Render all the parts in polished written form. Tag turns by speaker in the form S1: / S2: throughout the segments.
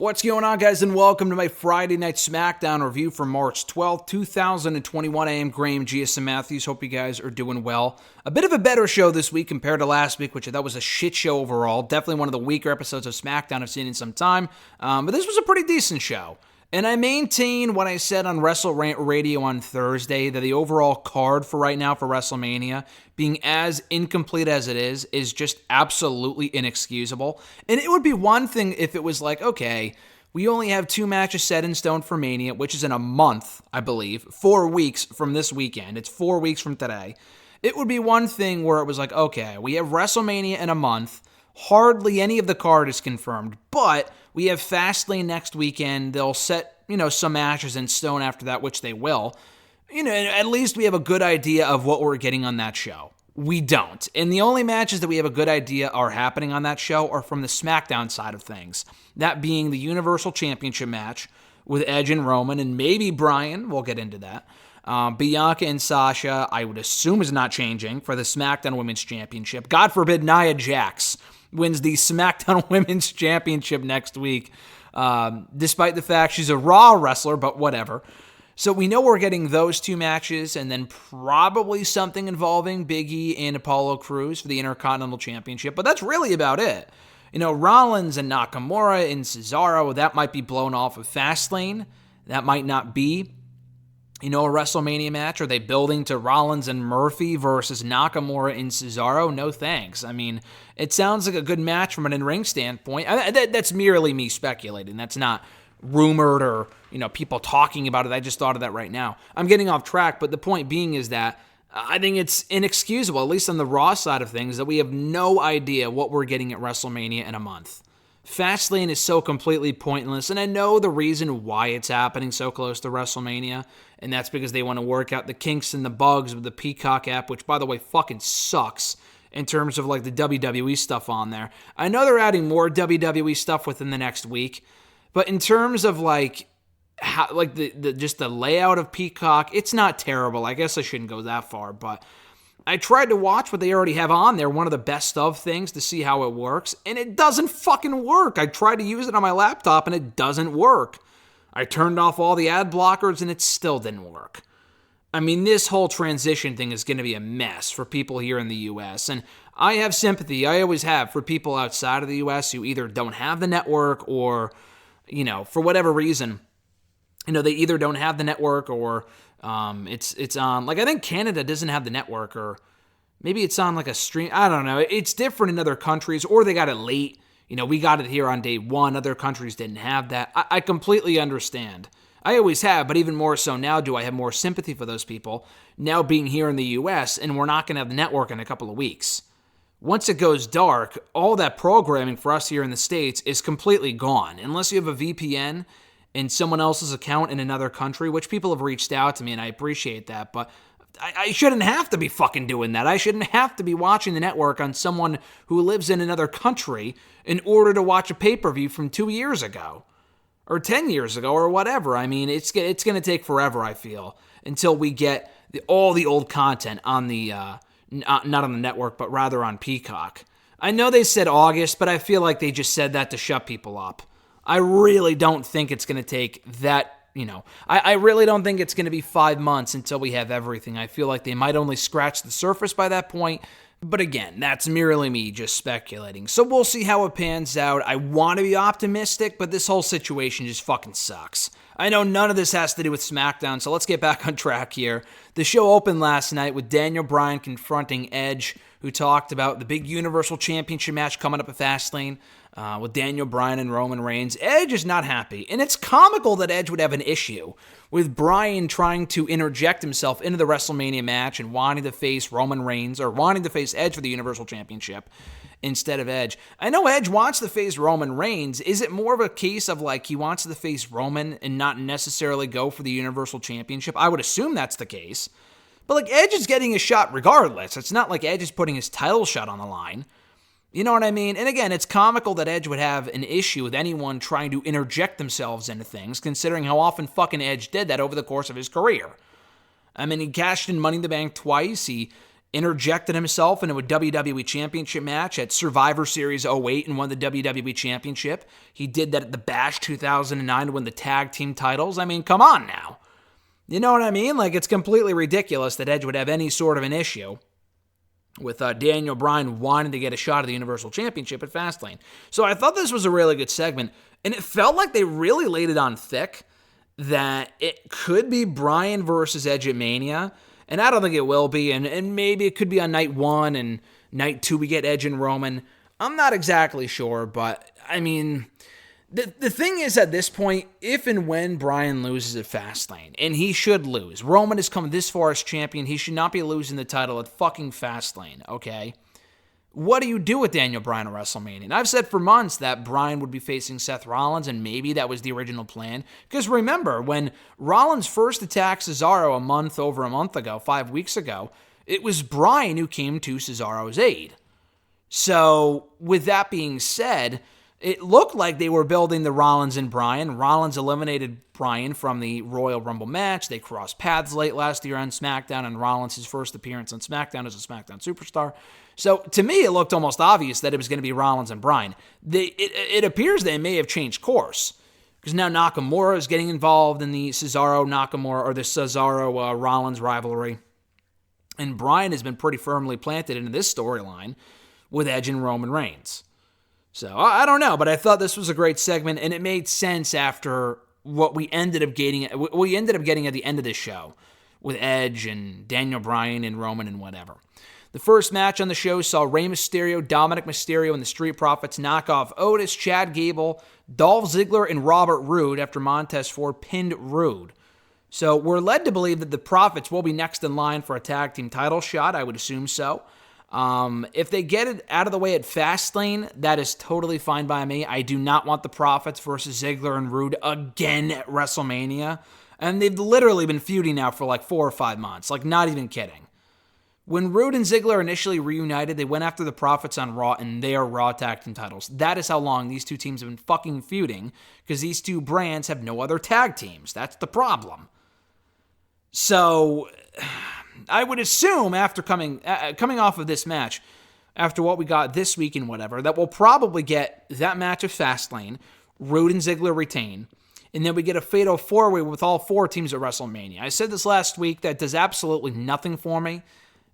S1: What's going on, guys, and welcome to my Friday Night SmackDown review for March 12th, 2021. I am Graham GSM Matthews. Hope you guys are doing well. A bit of a better show this week compared to last week, which I thought was a shit show overall. Definitely one of the weaker episodes of SmackDown I've seen in some time, but this was a pretty decent show. And I maintain what I said on Wrestle Rant Radio on Thursday, that the overall card for right now for WrestleMania, being as incomplete as it is just absolutely inexcusable. And it would be one thing if it was like, okay, we only have 2 matches set in stone for Mania, which is in a month, I believe, 4 weeks from this weekend. It's 4 weeks from today. It would be one thing where it was like, okay, we have WrestleMania in a month. Hardly any of the card is confirmed, but we have Fastlane next weekend. They'll set, some matches in stone after that, which they will. At least we have a good idea of what we're getting on that show. We don't. And the only matches that we have a good idea are happening on that show are from the SmackDown side of things. That being the Universal Championship match with Edge and Roman and maybe Bryan. We'll get into that. Bianca and Sasha, I would assume, is not changing for the SmackDown Women's Championship. God forbid Nia Jax wins the SmackDown Women's Championship next week, despite the fact she's a Raw wrestler, but whatever. So we know we're getting those 2 matches, and then probably something involving Big E and Apollo Crews for the Intercontinental Championship, but that's really about it. Rollins and Nakamura and Cesaro, that might be blown off of Fastlane. That might not be a WrestleMania match. Are they building to Rollins and Murphy versus Nakamura and Cesaro? No thanks. I mean, it sounds like a good match from an in-ring standpoint. That's merely me speculating. That's not rumored or, people talking about it. I just thought of that right now. I'm getting off track, but the point being is that I think it's inexcusable, at least on the Raw side of things, that we have no idea what we're getting at WrestleMania in a month. Fastlane is so completely pointless, and I know the reason why it's happening so close to WrestleMania, and that's because they want to work out the kinks and the bugs with the Peacock app, which, by the way, fucking sucks in terms of like the WWE stuff on there. I know they're adding more WWE stuff within the next week, but in terms of like how, like the just the layout of Peacock, it's not terrible. I guess I shouldn't go that far, but I tried to watch what they already have on there, one of the best of things, to see how it works, and it doesn't fucking work. I tried to use it on my laptop, and it doesn't work. I turned off all the ad blockers, and it still didn't work. I mean, this whole transition thing is going to be a mess for people here in the U.S., and I have sympathy, I always have, for people outside of the U.S. who either don't have the network or, for whatever reason, they either don't have the network or it's on, like, I think Canada doesn't have the network, or maybe it's on like a stream. I don't know. It's different in other countries, or they got it late. We got it here on day 1. Other countries didn't have that. I completely understand. I always have, but even more so now do I have more sympathy for those people now being here in the U.S., and we're not going to have the network in a couple of weeks. Once it goes dark, all that programming for us here in the States is completely gone. Unless you have a VPN in someone else's account in another country, which people have reached out to me, and I appreciate that, but I shouldn't have to be fucking doing that. I shouldn't have to be watching the network on someone who lives in another country in order to watch a pay-per-view from 2 years ago, or 10 years ago, or whatever. I mean, it's going to take forever, I feel, until we get all the old content on the, not on the network, but rather on Peacock. I know they said August, but I feel like they just said that to shut people up. I really don't think it's going to take that, I really don't think it's going to be 5 months until we have everything. I feel like they might only scratch the surface by that point. But again, that's merely me just speculating. So we'll see how it pans out. I want to be optimistic, but this whole situation just fucking sucks. I know none of this has to do with SmackDown, so let's get back on track here. The show opened last night with Daniel Bryan confronting Edge, who talked about the big Universal Championship match coming up at Fastlane with Daniel Bryan and Roman Reigns. Edge is not happy, and it's comical that Edge would have an issue with Bryan trying to interject himself into the WrestleMania match and wanting to face Roman Reigns, or wanting to face Edge for the Universal Championship instead of Edge. I know Edge wants to face Roman Reigns. Is it more of a case of like he wants to face Roman and not necessarily go for the Universal Championship? I would assume that's the case. But like Edge is getting a shot regardless. It's not like Edge is putting his title shot on the line. You know what I mean? And again, it's comical that Edge would have an issue with anyone trying to interject themselves into things, considering how often fucking Edge did that over the course of his career. I mean, he cashed in Money in the Bank twice. He interjected himself into a WWE Championship match at Survivor Series '08 and won the WWE Championship. He did that at the Bash 2009 to win the tag team titles. I mean, come on now. You know what I mean? Like, it's completely ridiculous that Edge would have any sort of an issue with Daniel Bryan wanting to get a shot at the Universal Championship at Fastlane. So I thought this was a really good segment, and it felt like they really laid it on thick that it could be Bryan versus Edge at Mania, and I don't think it will be, and maybe it could be on night 1, and night 2 we get Edge and Roman. I'm not exactly sure, but, I mean, the thing is at this point, if and when Bryan loses at Fastlane, and he should lose, Roman has come this far as champion, he should not be losing the title at fucking Fastlane, okay? What do you do with Daniel Bryan at WrestleMania? And I've said for months that Bryan would be facing Seth Rollins, and maybe that was the original plan. Because remember, when Rollins first attacked Cesaro over a month ago, 5 weeks ago, it was Bryan who came to Cesaro's aid. So, with that being said, it looked like they were building the Rollins and Bryan. Rollins eliminated Bryan from the Royal Rumble match. They crossed paths late last year on SmackDown, and Rollins' his first appearance on SmackDown as a SmackDown superstar. So, to me, it looked almost obvious that it was going to be Rollins and Bryan. It appears they may have changed course, because now Nakamura is getting involved in the Cesaro-Nakamura, or the Cesaro-Rollins rivalry. And Bryan has been pretty firmly planted into this storyline with Edge and Roman Reigns. So, I don't know, but I thought this was a great segment, and it made sense after what we ended up getting at the end of this show with Edge and Daniel Bryan and Roman and whatever. The first match on the show saw Rey Mysterio, Dominic Mysterio, and the Street Profits knock off Otis, Chad Gable, Dolph Ziggler, and Robert Roode after Montez Ford pinned Roode. So we're led to believe that the Profits will be next in line for a tag team title shot. I would assume so. If they get it out of the way at Fastlane, that is totally fine by me. I do not want the Profits versus Ziggler and Roode again at WrestleMania. And they've literally been feuding now for like 4 or 5 months. Like, not even kidding. When Roode and Ziggler initially reunited, they went after the Profits on Raw and their Raw tag team titles. That is how long these two teams have been fucking feuding, because these two brands have no other tag teams. That's the problem. So, I would assume after coming off of this match, after what we got this week and whatever, that we'll probably get that match of Fastlane, Roode and Ziggler retain, and then we get a fatal 4-way with all 4 teams at WrestleMania. I said this last week, that does absolutely nothing for me.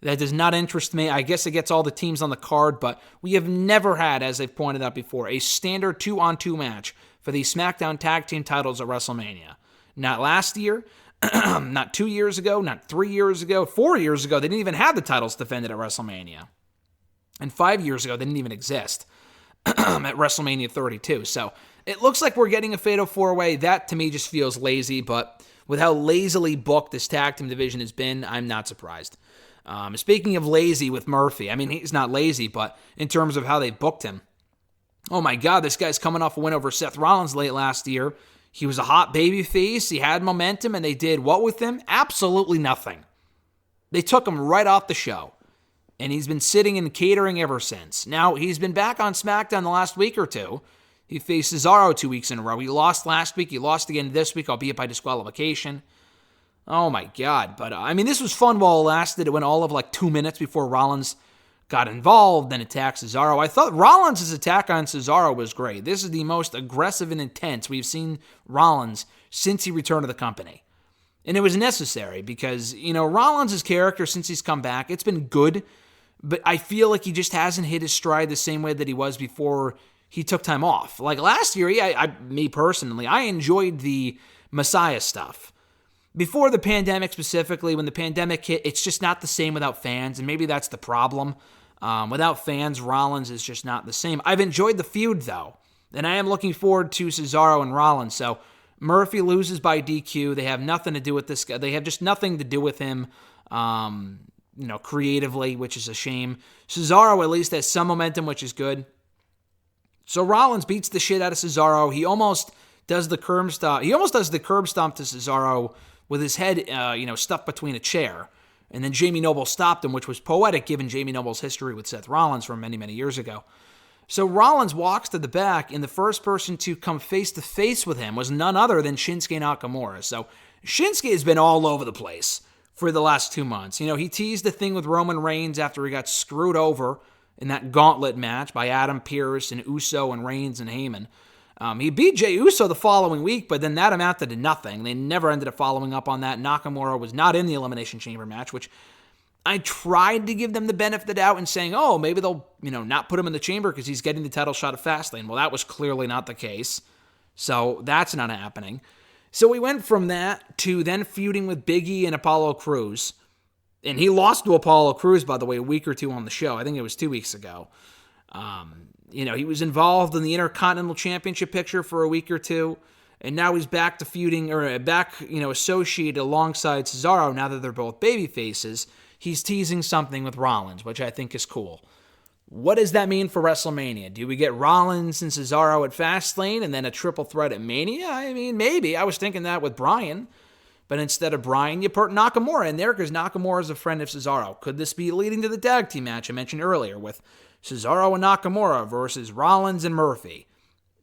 S1: That does not interest me. I guess it gets all the teams on the card, but we have never had, as I've pointed out before, a standard 2-on-2 match for the SmackDown Tag Team titles at WrestleMania. Not last year, not 2 years ago, not 3 years ago, 4 years ago. They didn't even have the titles defended at WrestleMania. And 5 years ago, they didn't even exist at WrestleMania 32. So it looks like we're getting a fatal 4-way. That, to me, just feels lazy, but with how lazily booked this tag team division has been, I'm not surprised. Speaking of lazy with Murphy, I mean, he's not lazy, but in terms of how they booked him, oh my God, this guy's coming off a win over Seth Rollins late last year. He was a hot babyface. He had momentum, and they did what with him? Absolutely nothing. They took him right off the show, and he's been sitting in catering ever since. Now, he's been back on SmackDown the last week or two. He faced Cesaro 2 weeks in a row. He lost last week. He lost again this week, albeit by disqualification. Oh my God. But, I mean, this was fun while it lasted. It went all of like 2 minutes before Rollins got involved, then attacked Cesaro. I thought Rollins' attack on Cesaro was great. This is the most aggressive and intense we've seen Rollins since he returned to the company. And it was necessary because, you know, Rollins' character since he's come back, it's been good, but I feel like he just hasn't hit his stride the same way that he was before he took time off. Like last year, me personally, I enjoyed the Messiah stuff. Before the pandemic specifically, when the pandemic hit, it's just not the same without fans, and maybe that's the problem. Without fans, Rollins is just not the same. I've enjoyed the feud, though, and I am looking forward to Cesaro and Rollins. So Murphy loses by DQ. They have nothing to do with this guy. They have just nothing to do with him, creatively, which is a shame. Cesaro at least has some momentum, which is good. So Rollins beats the shit out of Cesaro. He almost does the curb stomp. He almost does the curb stomp to Cesaro with his head, stuffed between a chair. And then Jamie Noble stopped him, which was poetic given Jamie Noble's history with Seth Rollins from many, many years ago. So Rollins walks to the back, and the first person to come face-to-face with him was none other than Shinsuke Nakamura. So Shinsuke has been all over the place for the last 2 months. He teased the thing with Roman Reigns after he got screwed over in that gauntlet match by Adam Pearce and Uso and Reigns and Heyman. He beat Jey Uso the following week, but then that amounted to nothing. They never ended up following up on that. Nakamura was not in the Elimination Chamber match, which I tried to give them the benefit of the doubt and saying, oh, maybe they'll, not put him in the chamber because he's getting the title shot at Fastlane. Well, that was clearly not the case. So that's not happening. So we went from that to then feuding with Big E and Apollo Crews. And he lost to Apollo Crews, by the way, a week or two on the show. I think it was 2 weeks ago. He was involved in the Intercontinental Championship picture for a week or two. And now he's back to feuding, or back, associated alongside Cesaro now that they're both baby faces. He's teasing something with Rollins, which I think is cool. What does that mean for WrestleMania? Do we get Rollins and Cesaro at Fastlane and then a triple threat at Mania? I mean, maybe. I was thinking that with Bryan. But instead of Bryan, you put Nakamura in there because Nakamura is a friend of Cesaro. Could this be leading to the tag team match I mentioned earlier with Cesaro and Nakamura versus Rollins and Murphy?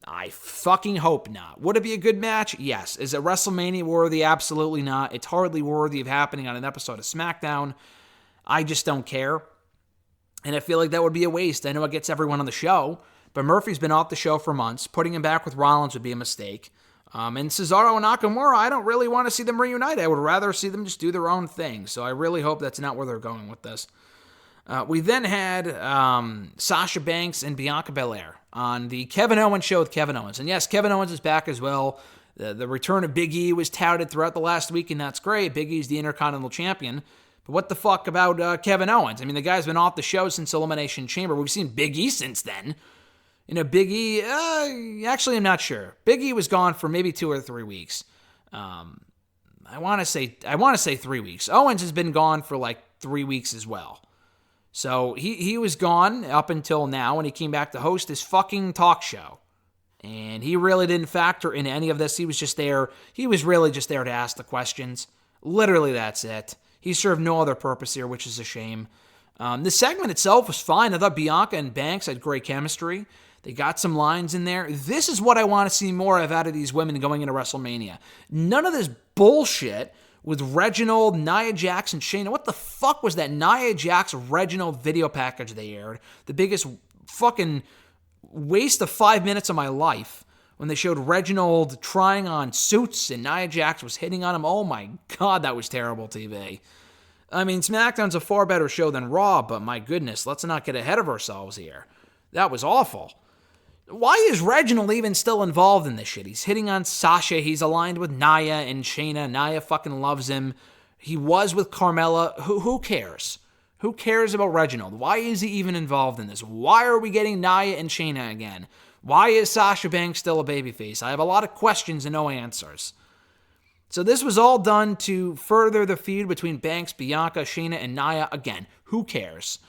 S1: I fucking hope not. Would it be a good match? Yes. Is it WrestleMania worthy? Absolutely not. It's hardly worthy of happening on an episode of SmackDown. I just don't care. And I feel like that would be a waste. I know it gets everyone on the show, but Murphy's been off the show for months. Putting him back with Rollins would be a mistake. And Cesaro and Nakamura, I don't really want to see them reunite. I would rather see them just do their own thing. So I really hope that's not where they're going with this. We then had Sasha Banks and Bianca Belair on the Kevin Owens Show with Kevin Owens. And yes, Kevin Owens is back as well. The return of Big E was touted throughout the last week, and that's great. Big E's the Intercontinental Champion. But what the fuck about Kevin Owens? I mean, the guy's been off the show since Elimination Chamber. We've seen Big E since then. Big E, actually, I'm not sure. Big E was gone for maybe 2 or 3 weeks. I want to say 3 weeks. Owens has been gone for like 3 weeks as well. So he was gone up until now when he came back to host his fucking talk show. And he really didn't factor in any of this. He was just there. He was really just there to ask the questions. Literally, that's it. He served no other purpose here, which is a shame. The segment itself was fine. I thought Bianca and Banks had great chemistry. They got some lines in there. This is what I want to see more of out of these women going into WrestleMania. None of this bullshit with Reginald, Nia Jax, and Shayna. What the fuck was that Nia Jax Reginald video package they aired? The biggest fucking waste of 5 minutes of my life when they showed Reginald trying on suits and Nia Jax was hitting on him. Oh my God, that was terrible TV. I mean, SmackDown's a far better show than Raw, but my goodness, let's not get ahead of ourselves here. That was awful. Why is Reginald even still involved in this shit? He's hitting on Sasha. He's aligned with Nia and Shayna. Nia fucking loves him. He was with Carmella. Who cares? Who cares about Reginald? Why is he even involved in this? Why are we getting Nia and Shayna again? Why is Sasha Banks still a babyface? I have a lot of questions and no answers. So this was all done to further the feud between Banks, Bianca, Shayna, and Nia. Again, who cares?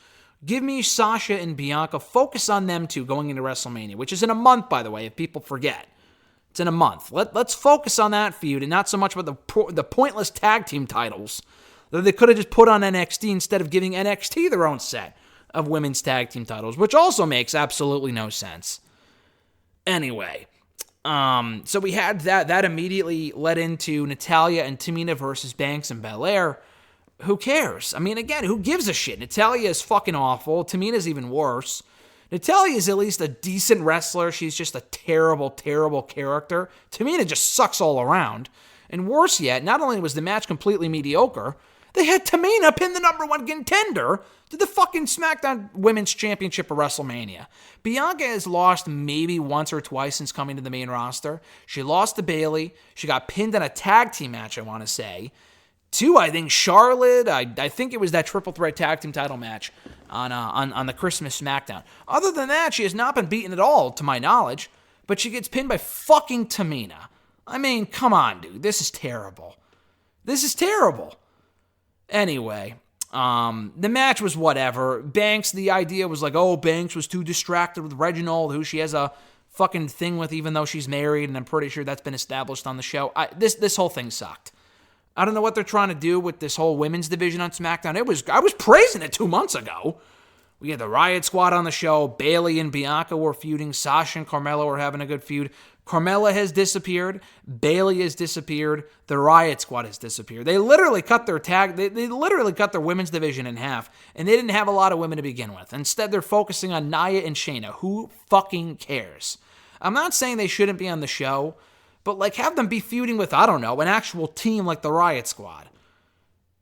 S1: Give me Sasha and Bianca. Focus on them two going into WrestleMania, which is in a month, by the way, if people forget. It's in a month. Let's focus on that feud and not so much about the pointless tag team titles that they could have just put on NXT instead of giving NXT their own set of women's tag team titles, which also makes absolutely no sense. Anyway, so we had that. That immediately led into Natalya and Tamina versus Banks and Bel Air. Who cares? I mean, again, who gives a shit? Natalya is fucking awful. Tamina's even worse. Natalya is at least a decent wrestler. She's just a terrible, terrible character. Tamina just sucks all around. And worse yet, not only was the match completely mediocre, they had Tamina pin the number one contender to the fucking SmackDown Women's Championship of WrestleMania. Bianca has lost maybe once or twice since coming to the main roster. She lost to Bayley. She got pinned in a tag team match, I want to say. To, I think, Charlotte. I think it was that triple threat tag team title match on the Christmas SmackDown. Other than that, she has not been beaten at all, to my knowledge. But she gets pinned by fucking Tamina. I mean, come on, dude. This is terrible. This is terrible. Anyway, the match was whatever. Banks, the idea was like, oh, Banks was too distracted with Reginald, who she has a fucking thing with, even though she's married, and I'm pretty sure that's been established on the show. This whole thing sucked. I don't know what they're trying to do with this whole women's division on SmackDown. I was praising it 2 months ago. We had the Riot Squad on the show. Bayley and Bianca were feuding. Sasha and Carmella were having a good feud. Carmella has disappeared. Bayley has disappeared. The Riot Squad has disappeared. They literally cut their they literally cut their women's division in half, and they didn't have a lot of women to begin with. Instead, they're focusing on Nia and Shayna. Who fucking cares? I'm not saying they shouldn't be on the show, but like have them be feuding with, I don't know, an actual team like the Riot Squad.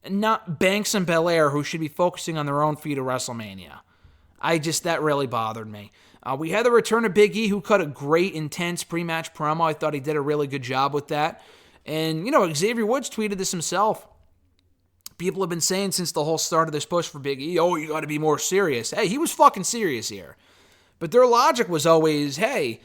S1: And not Banks and Bel Air, who should be focusing on their own feud at WrestleMania. That really bothered me. We had the return of Big E, who cut a great, intense pre-match promo. I thought he did a really good job with that. And, Xavier Woods tweeted this himself. People have been saying since the whole start of this push for Big E, you got to be more serious. Hey, he was fucking serious here. But their logic was always, hey,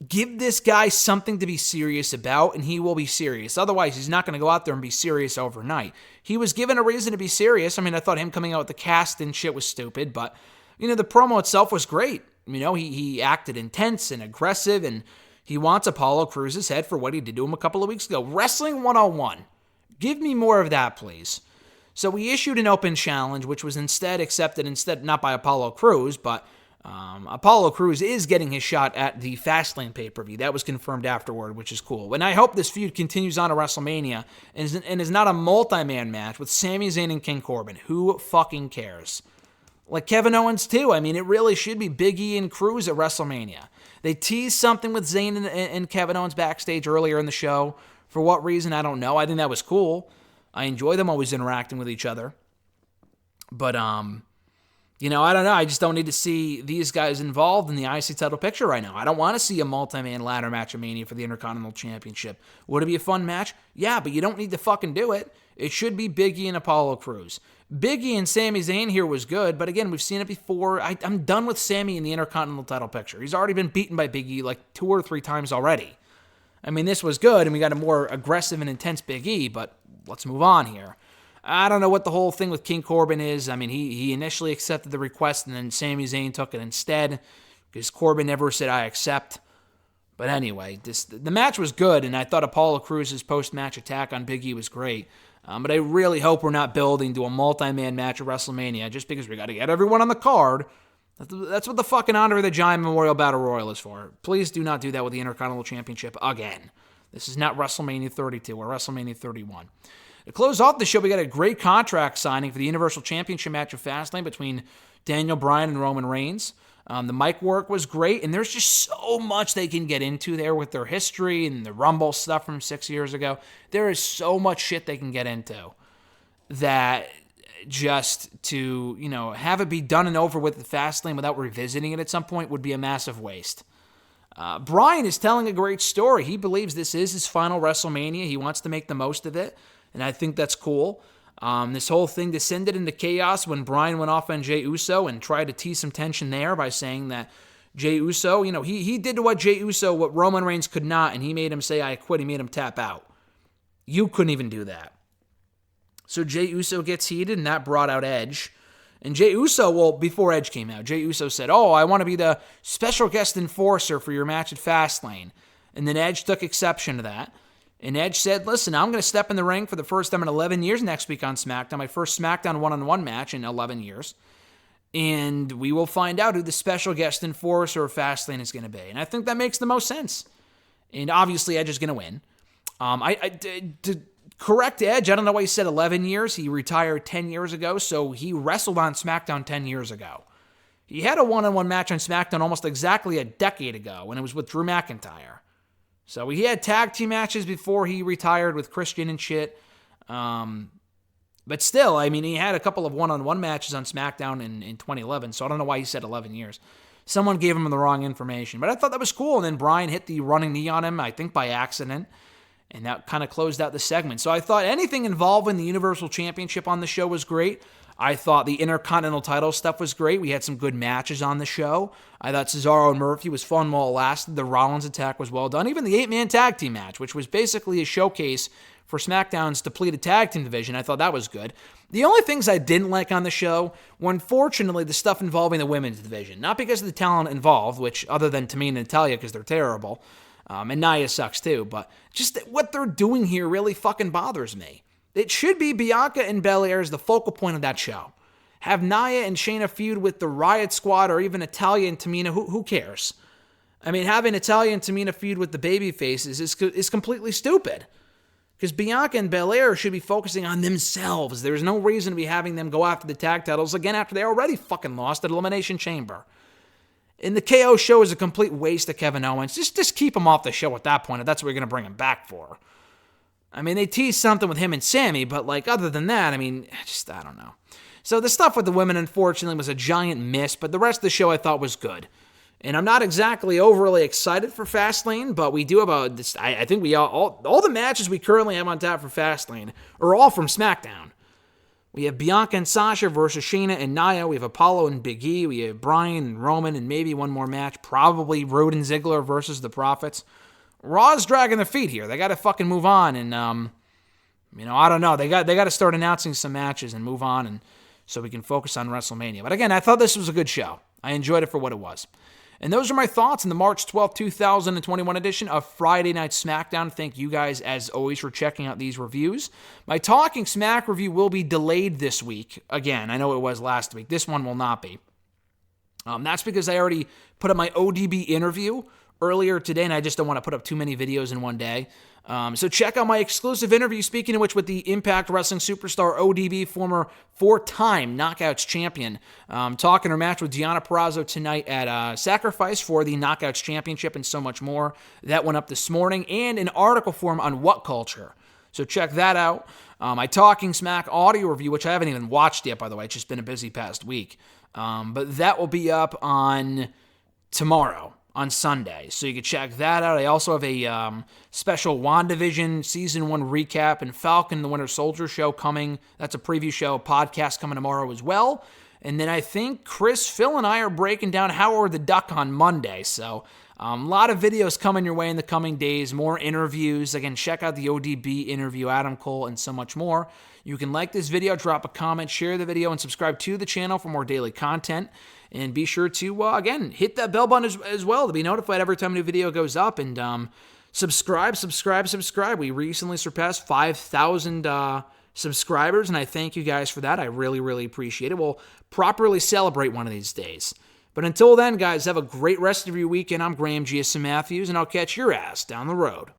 S1: give this guy something to be serious about, and he will be serious. Otherwise, he's not going to go out there and be serious overnight. He was given a reason to be serious. I mean, I thought him coming out with the cast and shit was stupid, but, the promo itself was great. He acted intense and aggressive, and he wants Apollo Crews's head for what he did to him a couple of weeks ago. Wrestling 101. Give me more of that, please. So he issued an open challenge, which was accepted not by Apollo Crews, but Apollo Crews is getting his shot at the Fastlane pay-per-view. That was confirmed afterward, which is cool. And I hope this feud continues on to WrestleMania and is not a multi-man match with Sami Zayn and King Corbin. Who fucking cares? Like Kevin Owens, too. I mean, it really should be Big E and Crews at WrestleMania. They teased something with Zayn and Kevin Owens backstage earlier in the show. For what reason, I don't know. I think that was cool. I enjoy them always interacting with each other. But, I don't know. I just don't need to see these guys involved in the IC title picture right now. I don't want to see a multi-man ladder match at Mania for the Intercontinental Championship. Would it be a fun match? Yeah, but you don't need to fucking do it. It should be Big E and Apollo Crews. Big E and Sami Zayn here was good, but again, we've seen it before. I'm done with Sami in the Intercontinental title picture. He's already been beaten by Big E like 2 or 3 times already. I mean, this was good, and we got a more aggressive and intense Big E, but let's move on here. I don't know what the whole thing with King Corbin is. I mean, he initially accepted the request, and then Sami Zayn took it instead, because Corbin never said, I accept. But anyway, the match was good, and I thought Apollo Crews' post-match attack on Big E was great. But I really hope we're not building to a multi-man match at WrestleMania just because we got to get everyone on the card. That's what the fucking Honor of the Giant Memorial Battle Royal is for. Please do not do that with the Intercontinental Championship again. This is not WrestleMania 32 or WrestleMania 31. To close off the show, we got a great contract signing for the Universal Championship match of Fastlane between Daniel Bryan and Roman Reigns. The mic work was great, and there's just so much they can get into there with their history and the Rumble stuff from 6 years ago. There is so much shit they can get into that just to, have it be done and over with the Fastlane without revisiting it at some point would be a massive waste. Bryan is telling a great story. He believes this is his final WrestleMania. He wants to make the most of it, and I think that's cool. This whole thing descended into chaos when Bryan went off on Jey Uso and tried to tease some tension there by saying that Jey Uso, he did to what Roman Reigns could not, and he made him say, I quit. He made him tap out. You couldn't even do that. So Jey Uso gets heated, and that brought out Edge. And Jey Uso, before Edge came out, Jey Uso said, I want to be the special guest enforcer for your match at Fastlane. And then Edge took exception to that. And Edge said, listen, I'm going to step in the ring for the first time in 11 years next week on SmackDown, my first SmackDown one-on-one match in 11 years. And we will find out who the special guest enforcer of Fastlane is going to be. And I think that makes the most sense. And obviously, Edge is going to win. To correct Edge, I don't know why he said 11 years. He retired 10 years ago, so he wrestled on SmackDown 10 years ago. He had a one-on-one match on SmackDown almost exactly a decade ago, and it was with Drew McIntyre. So he had tag team matches before he retired with Christian and shit. But still, he had a couple of one-on-one matches on SmackDown in 2011, so I don't know why he said 11 years. Someone gave him the wrong information, but I thought that was cool. And then Bryan hit the running knee on him, I think by accident, and that kind of closed out the segment. So I thought anything involving the Universal Championship on the show was great. I thought the Intercontinental title stuff was great. We had some good matches on the show. I thought Cesaro and Murphy was fun while it lasted. The Rollins attack was well done. Even the 8-man tag team match, which was basically a showcase for SmackDown's depleted tag team division, I thought that was good. The only things I didn't like on the show were, unfortunately, the stuff involving the women's division. Not because of the talent involved, which, other than Tamina and Natalya, because they're terrible, and Nia sucks too, but just what they're doing here really fucking bothers me. It should be Bianca and Belair as the focal point of that show. Have Nia and Shayna feud with the Riot Squad or even Natalya and Tamina. Who cares? I mean, having Natalya and Tamina feud with the baby faces is completely stupid. Because Bianca and Belair should be focusing on themselves. There's no reason to be having them go after the tag titles again after they already fucking lost at Elimination Chamber. And the KO show is a complete waste of Kevin Owens. Just keep him off the show at that point if that's what you're going to bring him back for. I mean, they teased something with him and Sami, but like other than that, I mean, I don't know. So the stuff with the women, unfortunately, was a giant miss, but the rest of the show I thought was good. And I'm not exactly overly excited for Fastlane, but we do have I think we all the matches we currently have on tap for Fastlane are all from SmackDown. We have Bianca and Sasha versus Shayna and Nia. We have Apollo and Big E. We have Bryan and Roman and maybe one more match. Probably Roode and Ziggler versus the Profits. Raw's dragging their feet here. They got to fucking move on. And, I don't know. They got to start announcing some matches and move on and so we can focus on WrestleMania. But again, I thought this was a good show. I enjoyed it for what it was. And those are my thoughts in the March 12th, 2021 edition of Friday Night SmackDown. Thank you guys, as always, for checking out these reviews. My Talking Smack review will be delayed this week. Again, I know it was last week. This one will not be. That's because I already put up my ODB interview earlier today, and I just don't want to put up too many videos in one day. So check out my exclusive interview, speaking of which, with the Impact Wrestling superstar ODB, former 4-time Knockouts champion, talking her match with Deonna Purrazzo tonight at Sacrifice for the Knockouts Championship and so much more. That went up this morning, and an article form on What Culture. So check that out. My Talking Smack audio review, which I haven't even watched yet, by the way. It's just been a busy past week. But that will be up on tomorrow, on Sunday. So you can check that out. I also have a special WandaVision Season 1 recap and Falcon the Winter Soldier show coming. That's a preview show, podcast coming tomorrow as well. And then I think Chris, Phil, and I are breaking down Howard the Duck on Monday. So a lot of videos coming your way in the coming days, more interviews. Again, check out the ODB interview, Adam Cole, and so much more. You can like this video, drop a comment, share the video, and subscribe to the channel for more daily content. And be sure to, again, hit that bell button as well to be notified every time a new video goes up. And subscribe. We recently surpassed 5,000 subscribers, and I thank you guys for that. I really, really appreciate it. We'll properly celebrate one of these days. But until then, guys, have a great rest of your weekend. I'm Graham G.S. Matthews, and I'll catch your ass down the road.